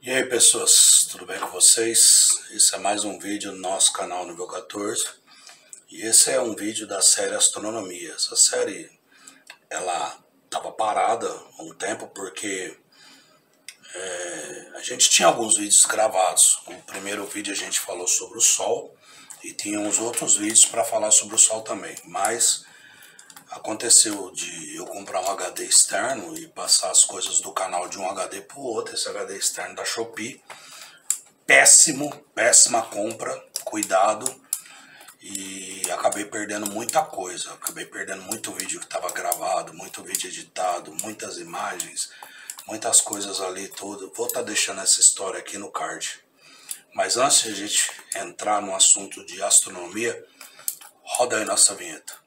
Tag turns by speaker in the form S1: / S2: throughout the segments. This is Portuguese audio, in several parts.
S1: E aí pessoas, tudo bem com vocês? Esse é mais um vídeo no nosso canal nível 14 e esse é um vídeo da série Astronomia. Essa série, ela estava parada há um tempo porque a gente tinha alguns vídeos gravados. No primeiro vídeo a gente falou sobre o Sol e tinha uns outros vídeos para falar sobre o Sol também, mas aconteceu de eu comprar um HD externo e passar as coisas do canal de um HD para o outro. Esse HD externo da Shopee, péssima compra, cuidado, e acabei perdendo muita coisa. Acabei perdendo muito vídeo que estava gravado, muito vídeo editado, muitas imagens, muitas coisas ali, tudo. Vou estar deixando essa história aqui no card. Mas antes de a gente entrar no assunto de astronomia, roda aí nossa vinheta.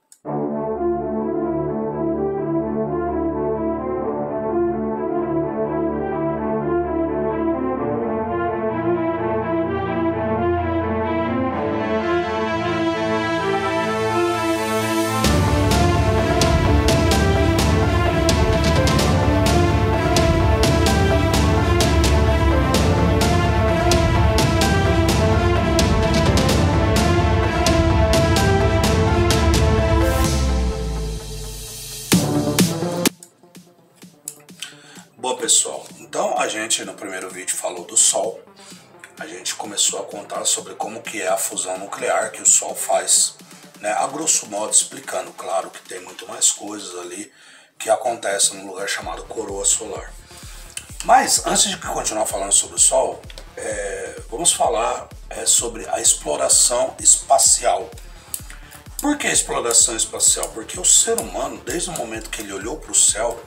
S1: Bom pessoal, então a gente no primeiro vídeo falou do Sol. A gente começou a contar sobre como que é a fusão nuclear que o Sol faz, né? A grosso modo explicando, claro que tem muito mais coisas ali que acontecem num lugar chamado coroa solar. Mas antes de continuar falando sobre o Sol, vamos falar sobre a exploração espacial. Por que a exploração espacial? Porque o ser humano, desde o momento que ele olhou para o céu,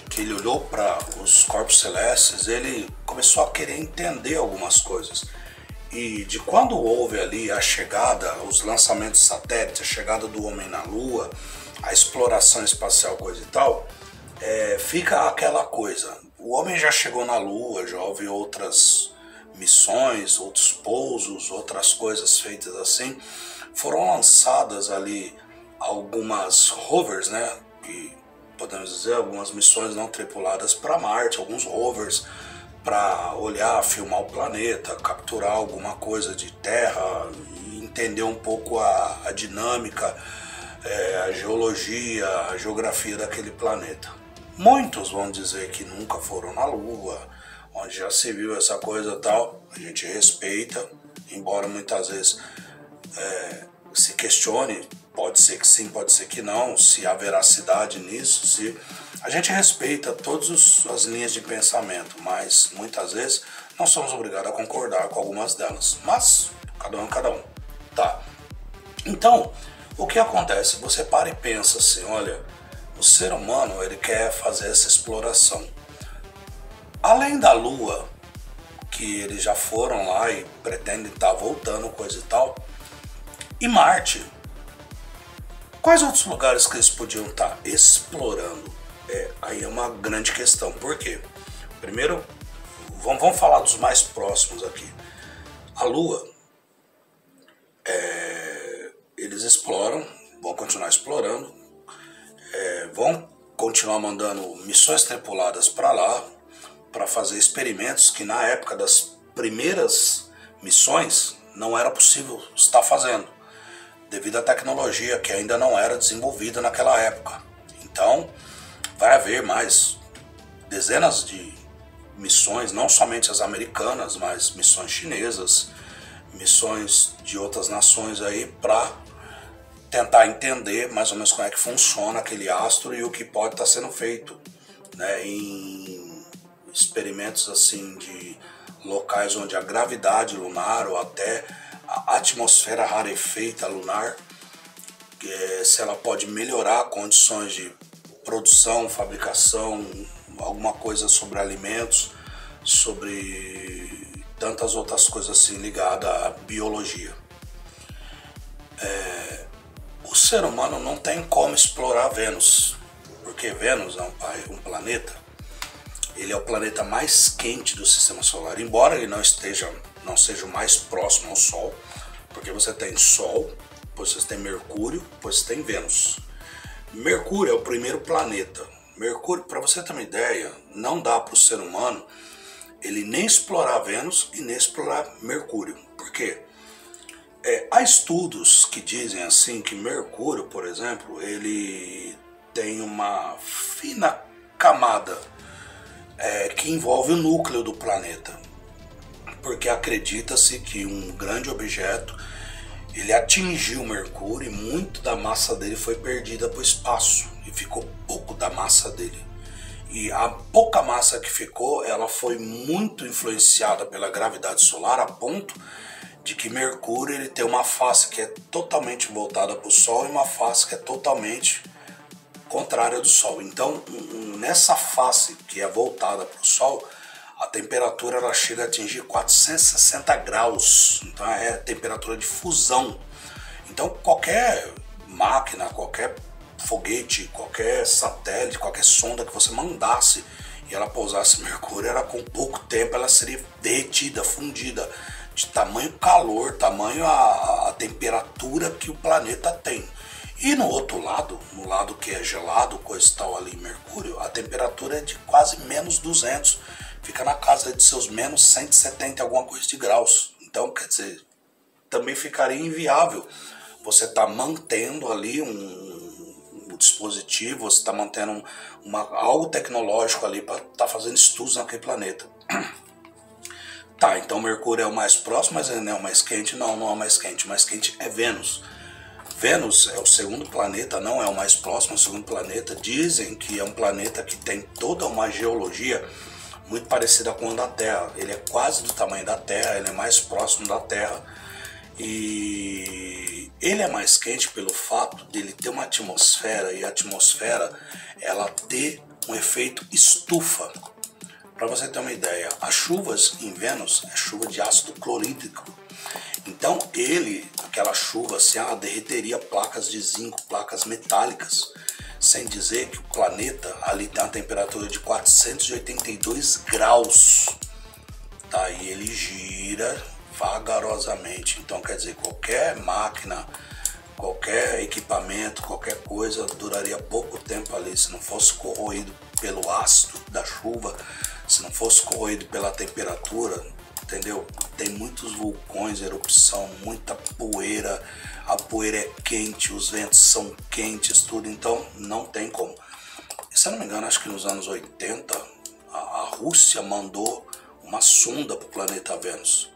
S1: que ele olhou para os corpos celestes, ele começou a querer entender algumas coisas. E de quando houve ali a chegada, os lançamentos de satélites, a chegada do homem na Lua, a exploração espacial, coisa e tal, fica aquela coisa. O homem já chegou na Lua, já houve outras missões, outros pousos, outras coisas feitas assim. Foram lançadas ali algumas rovers, né? E podemos dizer, algumas missões não tripuladas para Marte, alguns rovers para olhar, filmar o planeta, capturar alguma coisa de Terra, entender um pouco a dinâmica, a geologia, a geografia daquele planeta. Muitos vão dizer que nunca foram na Lua, onde já se viu essa coisa e tal. A gente respeita, embora muitas vezes se questione. Pode ser que sim, pode ser que não, se há veracidade nisso, se a gente respeita todas as linhas de pensamento, mas muitas vezes não somos obrigados a concordar com algumas delas, mas cada um, tá? Então, o que acontece? Você para e pensa assim, olha, o ser humano, ele quer fazer essa exploração. Além da Lua, que eles já foram lá e pretendem estar voltando, coisa e tal, e Marte, quais outros lugares que eles podiam estar explorando? Aí é uma grande questão. Por quê? Primeiro, vamos falar dos mais próximos aqui. A Lua, eles exploram, vão continuar explorando, vão continuar mandando missões tripuladas para lá, para fazer experimentos que na época das primeiras missões não era possível estar fazendo, devido à tecnologia que ainda não era desenvolvida naquela época. Então, vai haver mais dezenas de missões, não somente as americanas, mas missões chinesas, missões de outras nações aí, para tentar entender mais ou menos como é que funciona aquele astro e o que pode estar sendo feito, né, em experimentos assim de locais onde a gravidade lunar ou até a atmosfera rarefeita lunar, se ela pode melhorar condições de produção, fabricação, alguma coisa sobre alimentos, sobre tantas outras coisas assim ligadas à biologia. O ser humano não tem como explorar Vênus, porque Vênus é um planeta, ele é o planeta mais quente do sistema solar, embora ele não seja o mais próximo ao Sol, porque você tem Sol, depois você tem Mercúrio, depois você tem Vênus. Mercúrio é o primeiro planeta. Mercúrio, para você ter uma ideia, não dá para o ser humano ele nem explorar Vênus e nem explorar Mercúrio. Por quê? Há estudos que dizem assim que Mercúrio, por exemplo, ele tem uma fina camada que envolve o núcleo do planeta, porque acredita-se que um grande objeto ele atingiu Mercúrio e muito da massa dele foi perdida para o espaço e ficou pouco da massa dele. E a pouca massa que ficou, ela foi muito influenciada pela gravidade solar a ponto de que Mercúrio ele tem uma face que é totalmente voltada para o Sol e uma face que é totalmente contrária do Sol. Então, nessa face que é voltada para o Sol, a temperatura ela chega a atingir 460 graus. Então é temperatura de fusão. Então qualquer máquina, qualquer foguete, qualquer satélite, qualquer sonda que você mandasse e ela pousasse em Mercúrio, ela com pouco tempo ela seria derretida, fundida, de tamanho calor, tamanho a temperatura que o planeta tem. E no outro lado, no lado que é gelado, coisa e tal ali em Mercúrio, a temperatura é de quase menos 200, fica na casa de seus menos 170 alguma coisa de graus. Então, quer dizer, também ficaria inviável você estar mantendo ali um dispositivo, você está mantendo algo tecnológico ali para estar fazendo estudos naquele planeta. Tá, então Mercúrio é o mais próximo, mas ele não é o mais quente? Não, não é o mais quente. O mais quente é Vênus. Vênus é o segundo planeta, não é o mais próximo, é o segundo planeta. Dizem que é um planeta que tem toda uma geologia muito parecida com a da Terra. Ele é quase do tamanho da Terra, ele é mais próximo da Terra. E ele é mais quente pelo fato dele ter uma atmosfera, e a atmosfera ela ter um efeito estufa. Para você ter uma ideia, as chuvas em Vênus é chuva de ácido clorídrico. Então aquela chuva assim, ela derreteria placas de zinco, placas metálicas, sem dizer que o planeta ali tem uma temperatura de 482 graus, tá? E ele gira vagarosamente, então quer dizer, qualquer máquina, qualquer equipamento, qualquer coisa duraria pouco tempo ali, se não fosse corroído pelo ácido da chuva, se não fosse corroído pela temperatura, entendeu? Tem muitos vulcões, erupção, muita poeira, a poeira é quente, os ventos são quentes, tudo, então não tem como. E, se eu não me engano, acho que nos anos 80, a Rússia mandou uma sonda para o planeta Vênus.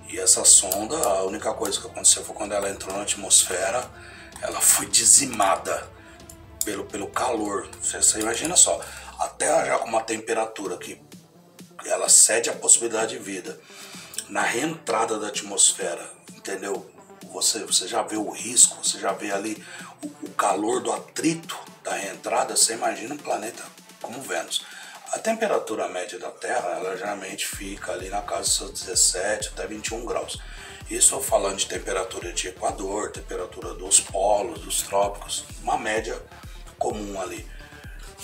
S1: E essa sonda, a única coisa que aconteceu foi quando ela entrou na atmosfera, ela foi dizimada pelo calor. Você imagina só, a Terra já com uma temperatura que ela cede a possibilidade de vida. Na reentrada da atmosfera, entendeu? Você já vê o risco, você já vê ali o calor do atrito da reentrada, você imagina um planeta como Vênus. A temperatura média da Terra, ela geralmente fica ali na casa dos seus 17 até 21 graus. Isso eu falando de temperatura de Equador, temperatura dos polos, dos trópicos, uma média comum ali.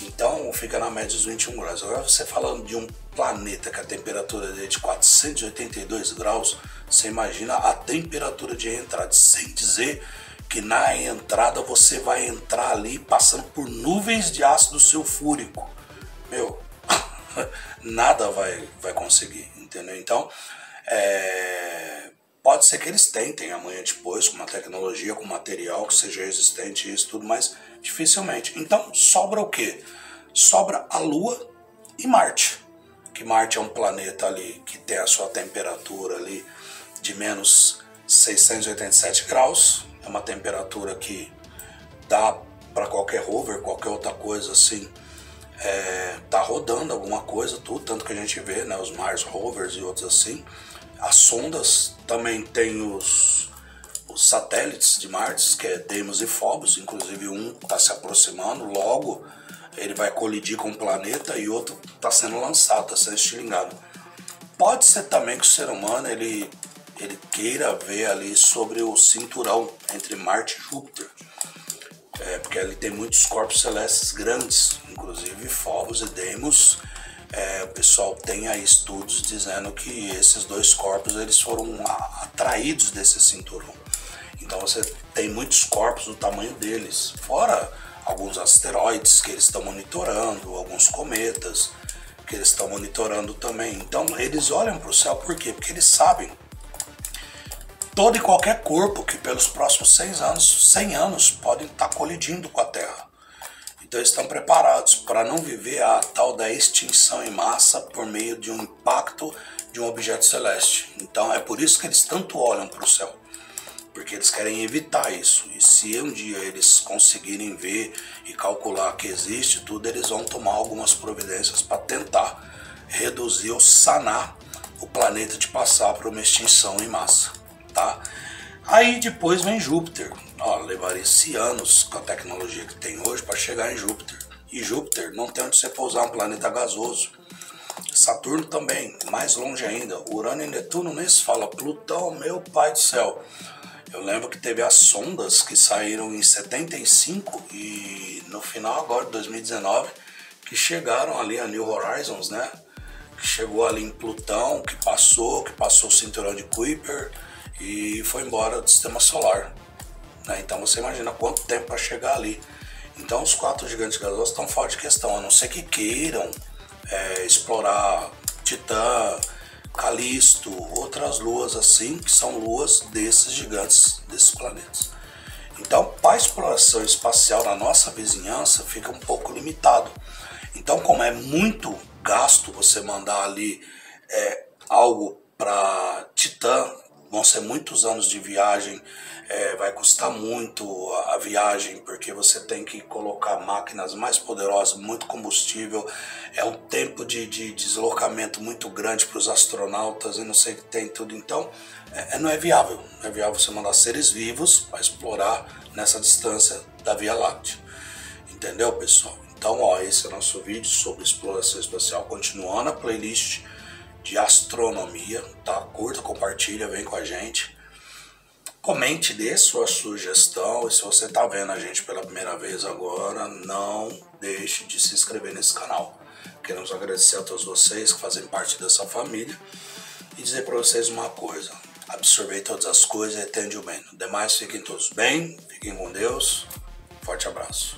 S1: Então fica na média dos 21 graus. Agora você falando de um planeta que a temperatura dele é de 482 graus, você imagina a temperatura de entrada, sem dizer que na entrada você vai entrar ali passando por nuvens de ácido sulfúrico. Meu, nada vai conseguir, entendeu? Então, pode ser que eles tentem amanhã depois com uma tecnologia, com material que seja resistente, isso tudo, mas dificilmente. Então, sobra o quê? Sobra a Lua e Marte. Que Marte é um planeta ali que tem a sua temperatura ali de menos 687 graus. É uma temperatura que dá para qualquer rover, qualquer outra coisa assim, tá rodando alguma coisa, tudo, tanto que a gente vê, né, os Mars rovers e outros assim. As sondas também tem os satélites de Marte, que é Deimos e Phobos, inclusive um está se aproximando, logo ele vai colidir com o planeta e outro está sendo lançado, está sendo estilingado. Pode ser também que o ser humano ele queira ver ali sobre o cinturão entre Marte e Júpiter, porque ele tem muitos corpos celestes grandes, inclusive Phobos e Deimos, o pessoal tem aí estudos dizendo que esses dois corpos eles foram atraídos desse cinturão. Então você tem muitos corpos do tamanho deles, fora alguns asteroides que eles estão monitorando, alguns cometas que eles estão monitorando também. Então eles olham para o céu, por quê? Porque eles sabem todo e qualquer corpo que pelos próximos 100 anos podem estar colidindo com a Terra. Então eles estão preparados para não viver a tal da extinção em massa por meio de um impacto de um objeto celeste. Então é por isso que eles tanto olham para o céu, porque eles querem evitar isso. E se um dia eles conseguirem ver e calcular que existe tudo, eles vão tomar algumas providências para tentar reduzir ou sanar o planeta de passar por uma extinção em massa, tá? Aí depois vem Júpiter. Levaria-se anos com a tecnologia que tem hoje para chegar em Júpiter. E Júpiter não tem onde você pousar, um planeta gasoso. Saturno também, mais longe ainda. Urano e Netuno nem se fala. Plutão, meu pai do céu. Eu lembro que teve as sondas que saíram em 75 e no final agora de 2019 que chegaram ali a New Horizons, né? Que chegou ali em Plutão, que passou o cinturão de Kuiper e foi embora do sistema solar. Então você imagina quanto tempo para chegar ali. Então os quatro gigantes gasosos estão fora de questão, a não ser que queiram explorar Titã, Calisto, outras luas assim, que são luas desses gigantes, desses planetas. Então, para a exploração espacial na nossa vizinhança fica um pouco limitado. Então, como é muito gasto você mandar ali algo para Titã, vão ser muitos anos de viagem, vai custar muito a viagem, porque você tem que colocar máquinas mais poderosas, muito combustível, é um tempo de deslocamento muito grande para os astronautas e não sei o que tem tudo. Então não é viável, você mandar seres vivos para explorar nessa distância da Via Láctea. Entendeu, pessoal? Então, esse é o nosso vídeo sobre exploração espacial, continuando a playlist de astronomia, tá? Curta, compartilha, vem com a gente. Comente, dê sua sugestão, e se você está vendo a gente pela primeira vez agora, não deixe de se inscrever nesse canal. Queremos agradecer a todos vocês que fazem parte dessa família e dizer para vocês uma coisa: absorvei todas as coisas e atende o bem. Demais, fiquem todos bem, fiquem com Deus, forte abraço.